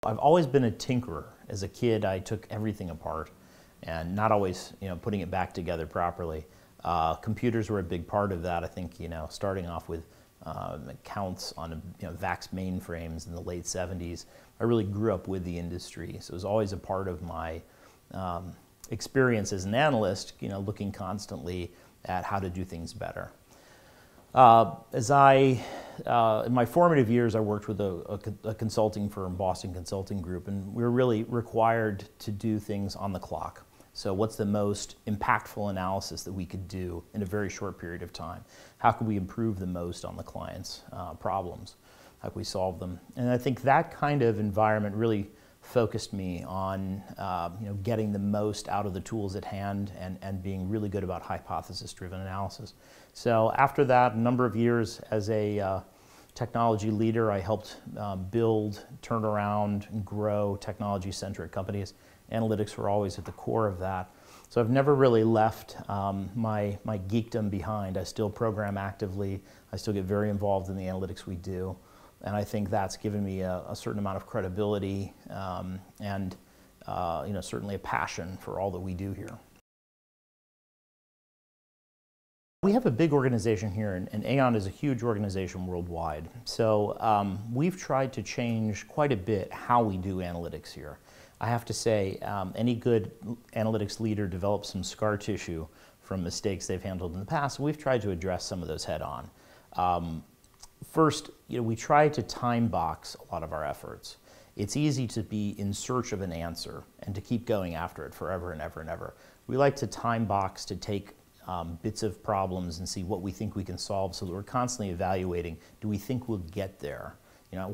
I've always been a tinkerer. As a kid, I took everything apart and not always, putting it back together properly. Computers were a big part of that. I think, starting off with accounts on, VAX mainframes in the late 70s. I really grew up with the industry, so it was always a part of my experience as an analyst, looking constantly at how to do things better. In my formative years, I worked with a consulting firm, Boston Consulting Group, and we were really required to do things on the clock. So what's the most impactful analysis that we could do in a very short period of time? How can we improve the most on the client's problems? How can we solve them? And I think that kind of environment really focused me on getting the most out of the tools at hand and being really good about hypothesis-driven analysis. So after that, a number of years as a technology leader, I helped build, turn around, and grow technology-centric companies. Analytics were always at the core of that. So I've never really left my geekdom behind. I still program actively. I still get very involved in the analytics we do. And I think that's given me a certain amount of credibility and certainly a passion for all that we do here. We have a big organization here, and Aon is a huge organization worldwide. So we've tried to change quite a bit how we do analytics here. I have to say, any good analytics leader develops some scar tissue from mistakes they've handled in the past. We've tried to address some of those head on. First, we try to time box a lot of our efforts. It's easy to be in search of an answer and to keep going after it forever and ever and ever. We like to time box, to take bits of problems and see what we think we can solve, so that we're constantly evaluating, do we think we'll get there?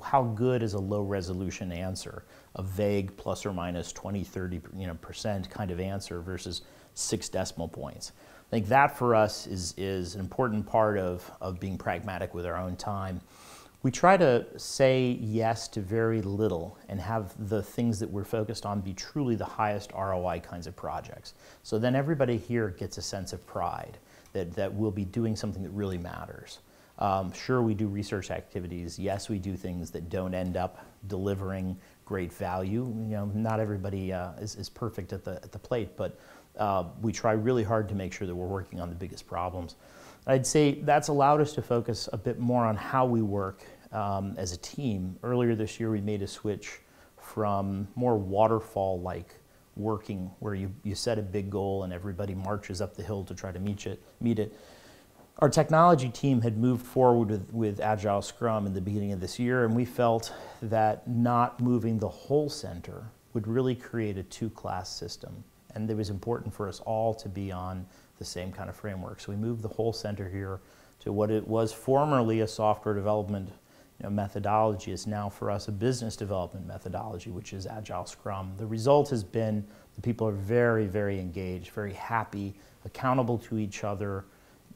How good is a low resolution answer? A vague plus or minus 20, 30% kind of answer versus 6 decimal points. I think that for us is an important part of being pragmatic with our own time. We try to say yes to very little and have the things that we're focused on be truly the highest ROI kinds of projects. So then everybody here gets a sense of pride that we'll be doing something that really matters. Sure, we do research activities. Yes, we do things that don't end up delivering great value. Not everybody is perfect at the plate, but we try really hard to make sure that we're working on the biggest problems. I'd say that's allowed us to focus a bit more on how we work as a team. Earlier this year, we made a switch from more waterfall-like working, where you set a big goal and everybody marches up the hill to try to meet it. Our technology team had moved forward with Agile Scrum in the beginning of this year, and we felt that not moving the whole center would really create a two-class system. And it was important for us all to be on the same kind of framework. So we moved the whole center here to what it was formerly a software development methodology is now for us a business development methodology, which is Agile Scrum. The result has been the people are very, very engaged, very happy, accountable to each other.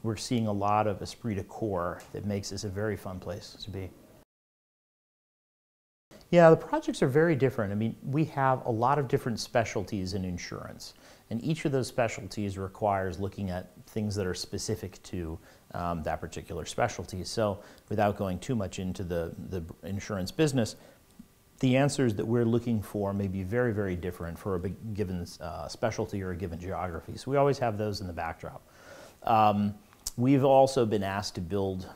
We're seeing a lot of esprit de corps that makes this a very fun place to be. Yeah, the projects are very different. I mean, we have a lot of different specialties in insurance, and each of those specialties requires looking at things that are specific to that particular specialty. So without going too much into the insurance business, the answers that we're looking for may be very, very different for a given specialty or a given geography. So we always have those in the backdrop. We've also been asked to build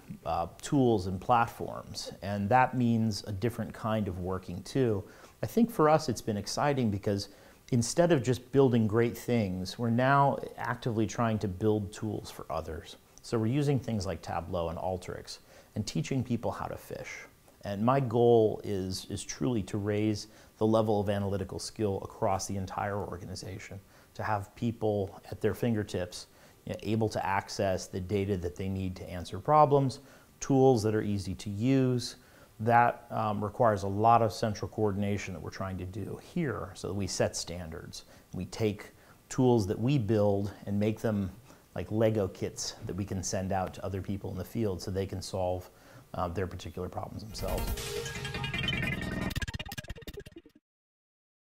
tools and platforms, and that means a different kind of working too. I think for us it's been exciting because instead of just building great things, we're now actively trying to build tools for others. So we're using things like Tableau and Alteryx and teaching people how to fish. And my goal is truly to raise the level of analytical skill across the entire organization, to have people at their fingertips able to access the data that they need to answer problems, tools that are easy to use. That requires a lot of central coordination that we're trying to do here, so that we set standards. We take tools that we build and make them like Lego kits that we can send out to other people in the field so they can solve their particular problems themselves.